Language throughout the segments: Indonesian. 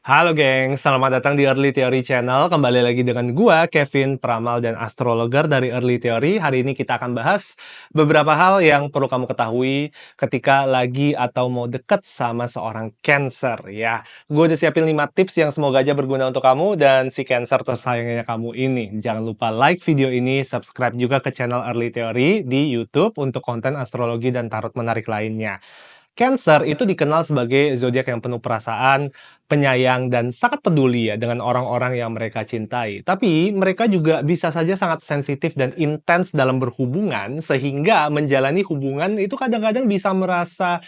Halo geng, selamat datang di Early Theory Channel. Kembali lagi dengan gua, Kevin, peramal dan astrologer dari Early Theory. Hari ini kita akan bahas beberapa hal yang perlu kamu ketahui ketika lagi atau mau deket sama seorang Cancer ya. Gue udah siapin 5 tips yang semoga aja berguna untuk kamu dan si Cancer tersayangnya kamu ini. Jangan lupa like video ini, subscribe juga ke channel Early Theory di YouTube untuk konten astrologi dan tarot menarik lainnya. Cancer itu dikenal sebagai zodiak yang penuh perasaan, penyayang, dan sangat peduli ya dengan orang-orang yang mereka cintai. Tapi mereka juga bisa saja sangat sensitif dan intens dalam berhubungan, sehingga menjalani hubungan itu kadang-kadang bisa merasa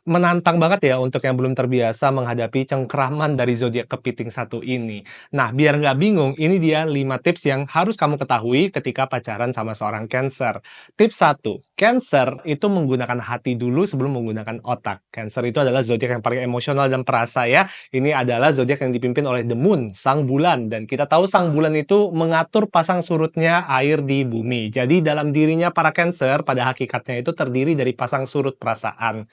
menantang banget ya untuk yang belum terbiasa menghadapi cengkraman dari zodiak kepiting satu ini. Nah, biar nggak bingung, ini dia 5 tips yang harus kamu ketahui ketika pacaran sama seorang Cancer. Tips 1, Cancer itu menggunakan hati dulu sebelum menggunakan otak. Cancer itu adalah zodiak yang paling emosional dan perasa ya. Ini adalah zodiak yang dipimpin oleh The Moon, sang bulan. Dan kita tahu sang bulan itu mengatur pasang surutnya air di bumi. Jadi dalam dirinya para Cancer pada hakikatnya itu terdiri dari pasang surut perasaan.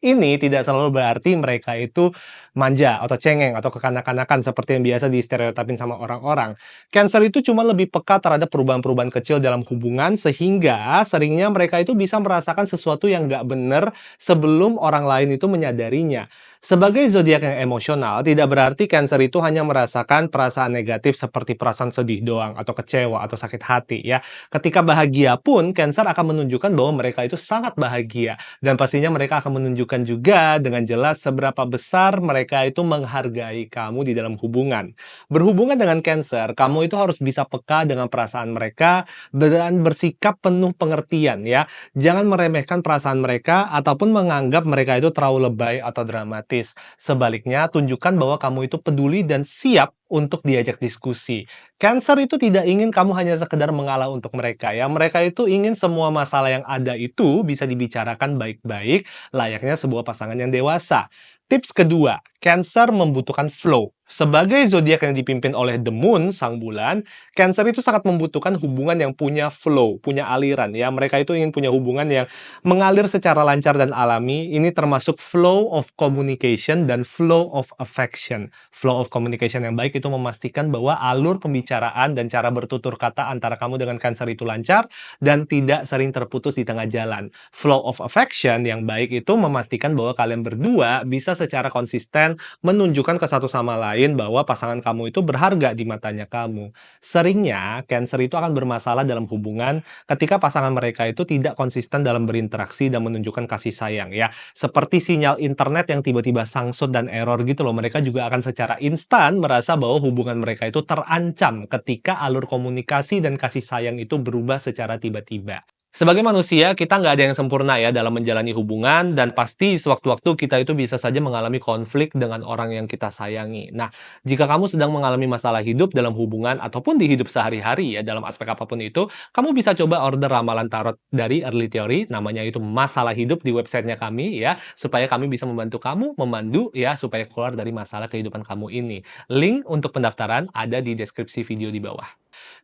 Ini tidak selalu berarti mereka itu manja atau cengeng atau kekanak-kanakan seperti yang biasa distereotipin sama orang-orang. Cancer itu cuma lebih peka terhadap perubahan-perubahan kecil dalam hubungan sehingga seringnya mereka itu bisa merasakan sesuatu yang nggak benar sebelum orang lain itu menyadarinya. Sebagai zodiak yang emosional, tidak berarti Cancer itu hanya merasakan perasaan negatif seperti perasaan sedih doang atau kecewa atau sakit hati ya. Ketika bahagia pun, Cancer akan menunjukkan bahwa mereka itu sangat bahagia. Dan pastinya mereka akan menunjukkan juga dengan jelas seberapa besar mereka itu menghargai kamu di dalam hubungan. Berhubungan dengan Cancer, kamu itu harus bisa peka dengan perasaan mereka dan bersikap penuh pengertian ya. Jangan meremehkan perasaan mereka ataupun menganggap mereka itu terlalu lebay atau dramatis. Sebaliknya, tunjukkan bahwa kamu itu peduli dan siap untuk diajak diskusi. Cancer itu tidak ingin kamu hanya sekedar mengalah untuk mereka ya. Mereka itu ingin semua masalah yang ada itu bisa dibicarakan baik-baik, layaknya sebuah pasangan yang dewasa. Tips kedua, Cancer membutuhkan flow. Sebagai zodiak yang dipimpin oleh The Moon, sang bulan, Cancer itu sangat membutuhkan hubungan yang punya flow, punya aliran ya. Mereka itu ingin punya hubungan yang mengalir secara lancar dan alami. Ini termasuk flow of communication dan flow of affection. Flow of communication yang baik itu memastikan bahwa alur pembicaraan dan cara bertutur kata antara kamu dengan Cancer itu lancar dan tidak sering terputus di tengah jalan. Flow of affection yang baik itu memastikan bahwa kalian berdua bisa secara konsisten menunjukkan ke satu sama lain bahwa pasangan kamu itu berharga di matanya kamu. Seringnya, Cancer itu akan bermasalah dalam hubungan ketika pasangan mereka itu tidak konsisten dalam berinteraksi dan menunjukkan kasih sayang ya. Seperti sinyal internet yang tiba-tiba sangsut dan error gitu loh. Mereka juga akan secara instan merasa bahwa hubungan mereka itu terancam ketika alur komunikasi dan kasih sayang itu berubah secara tiba-tiba. Sebagai manusia, kita nggak ada yang sempurna ya dalam menjalani hubungan, dan pasti sewaktu-waktu kita itu bisa saja mengalami konflik dengan orang yang kita sayangi. Nah, jika kamu sedang mengalami masalah hidup dalam hubungan ataupun di hidup sehari-hari ya, dalam aspek apapun itu, kamu bisa coba order ramalan tarot dari Early Theory, namanya itu Masalah Hidup di websitenya kami ya, supaya kami bisa membantu kamu, memandu ya, supaya keluar dari masalah kehidupan kamu ini. Link untuk pendaftaran ada di deskripsi video di bawah.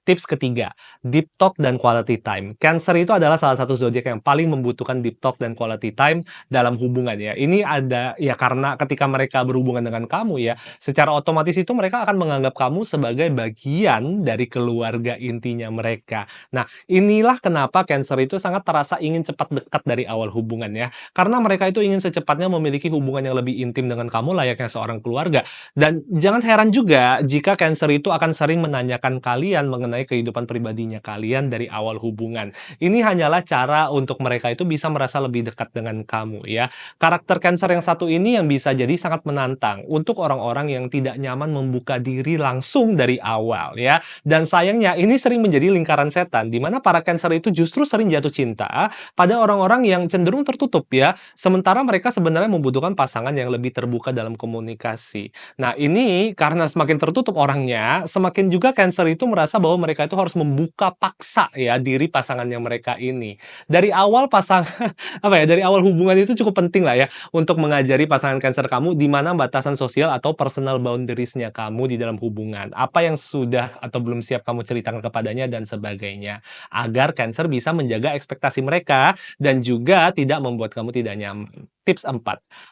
Tips ketiga, deep talk dan quality time. Cancer itu adalah salah satu zodiak yang paling membutuhkan deep talk dan quality time dalam hubungan ya. Ini ada ya karena ketika mereka berhubungan dengan kamu ya, secara otomatis itu mereka akan menganggap kamu sebagai bagian dari keluarga intinya mereka. Nah, inilah kenapa Cancer itu sangat terasa ingin cepat dekat dari awal hubungan ya. Karena mereka itu ingin secepatnya memiliki hubungan yang lebih intim dengan kamu layaknya seorang keluarga. Dan jangan heran juga jika Cancer itu akan sering menanyakan kalian mengenai kehidupan pribadinya kalian dari awal hubungan. Ini hanyalah cara untuk mereka itu bisa merasa lebih dekat dengan kamu ya. Karakter Cancer yang satu ini yang bisa jadi sangat menantang untuk orang-orang yang tidak nyaman membuka diri langsung dari awal ya. Dan sayangnya ini sering menjadi lingkaran setan di mana para Cancer itu justru sering jatuh cinta pada orang-orang yang cenderung tertutup ya. Sementara mereka sebenarnya membutuhkan pasangan yang lebih terbuka dalam komunikasi. Nah, ini karena semakin tertutup orangnya, semakin juga Cancer itu merasa bahwa mereka itu harus membuka paksa ya diri pasangannya mereka ini. Dari awal apa ya, dari awal hubungan itu cukup penting lah ya untuk mengajari pasangan Cancer kamu di mana batasan sosial atau personal boundaries-nya kamu di dalam hubungan. Apa yang sudah atau belum siap kamu ceritakan kepadanya dan sebagainya. Agar Cancer bisa menjaga ekspektasi mereka dan juga tidak membuat kamu tidak nyaman. Tips 4,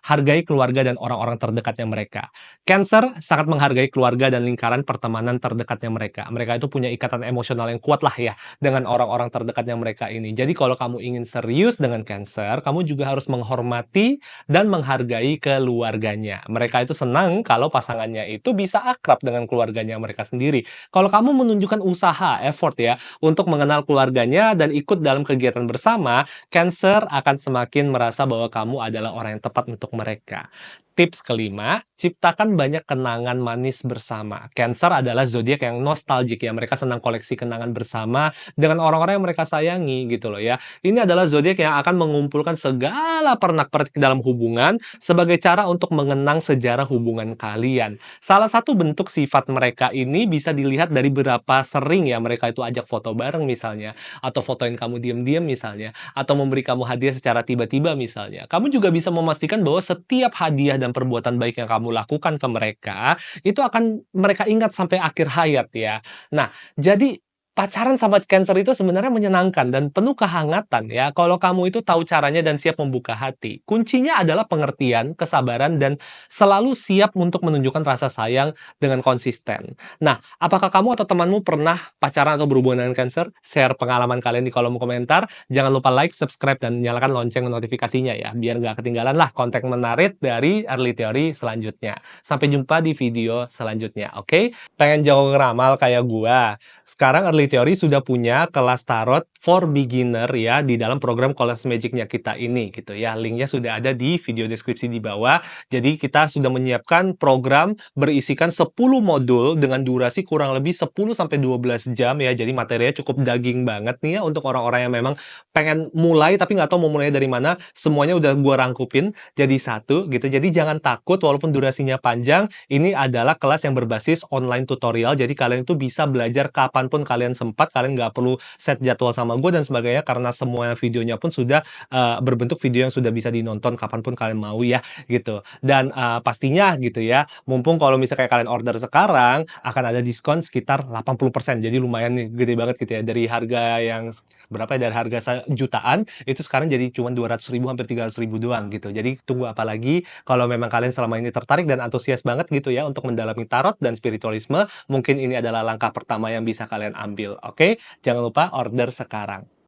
hargai keluarga dan orang-orang terdekatnya mereka. Cancer sangat menghargai keluarga dan lingkaran pertemanan terdekatnya mereka. Mereka itu punya ikatan emosional yang kuat lah ya dengan orang-orang terdekatnya mereka ini. Jadi kalau kamu ingin serius dengan Cancer, kamu juga harus menghormati dan menghargai keluarganya. Mereka itu senang kalau pasangannya itu bisa akrab dengan keluarganya mereka sendiri. Kalau kamu menunjukkan usaha, effort ya, untuk mengenal keluarganya dan ikut dalam kegiatan bersama, Cancer akan semakin merasa bahwa kamu adalah orang yang tepat untuk mereka. Tips kelima, ciptakan banyak kenangan manis bersama. Cancer adalah zodiak yang nostalgic ya, mereka senang koleksi kenangan bersama dengan orang-orang yang mereka sayangi gitu loh ya. Ini adalah zodiak yang akan mengumpulkan segala pernak-pernik dalam hubungan sebagai cara untuk mengenang sejarah hubungan kalian. Salah satu bentuk sifat mereka ini bisa dilihat dari berapa sering ya mereka itu ajak foto bareng misalnya, atau fotoin kamu diam-diam misalnya, atau memberi kamu hadiah secara tiba-tiba misalnya. Kamu juga bisa memastikan bahwa setiap hadiah dan perbuatan baik yang kamu lakukan ke mereka, itu akan mereka ingat sampai akhir hayat ya. Nah, jadi pacaran sama Cancer itu sebenarnya menyenangkan dan penuh kehangatan ya, kalau kamu itu tahu caranya dan siap membuka hati. Kuncinya adalah pengertian, kesabaran, dan selalu siap untuk menunjukkan rasa sayang dengan konsisten. Nah, apakah kamu atau temanmu pernah pacaran atau berhubungan dengan Cancer? Share pengalaman kalian di kolom komentar. Jangan lupa like, subscribe, dan nyalakan lonceng notifikasinya ya, biar nggak ketinggalan lah konten menarik dari Early Theory selanjutnya. Sampai jumpa di video selanjutnya, oke? Pengen jago ngeramal kayak gua? Sekarang Early Theory sudah punya kelas tarot for beginner ya di dalam program College Magic-nya kita ini gitu ya. Linknya sudah ada di video deskripsi di bawah. Jadi kita sudah menyiapkan program berisikan 10 modul dengan durasi kurang lebih 10-12 jam ya. Jadi materinya cukup daging banget nih ya untuk orang-orang yang memang pengen mulai tapi nggak tahu mau mulai dari mana. Semuanya udah gua rangkupin jadi satu gitu. Jadi jangan takut walaupun durasinya panjang. Ini adalah kelas yang berbasis online tutorial. Jadi kalian itu bisa belajar kapanpun kalian sempat. Kalian nggak perlu set jadwal sama gue dan sebagainya karena semua videonya pun sudah berbentuk video yang sudah bisa dinonton kapanpun kalian mau ya gitu. Dan pastinya gitu ya, mumpung kalau misalnya kayak kalian order sekarang akan ada diskon sekitar 80%. Jadi lumayan nih, gede banget gitu ya. Dari harga yang berapa ya, dari harga jutaan itu sekarang jadi cuma 200.000 hampir 300.000 doang gitu. Jadi tunggu apa lagi? Kalau memang kalian selama ini tertarik dan antusias banget gitu ya untuk mendalami tarot dan spiritualisme, mungkin ini adalah langkah pertama yang bisa kalian ambil. Oke? Jangan lupa order sekarang.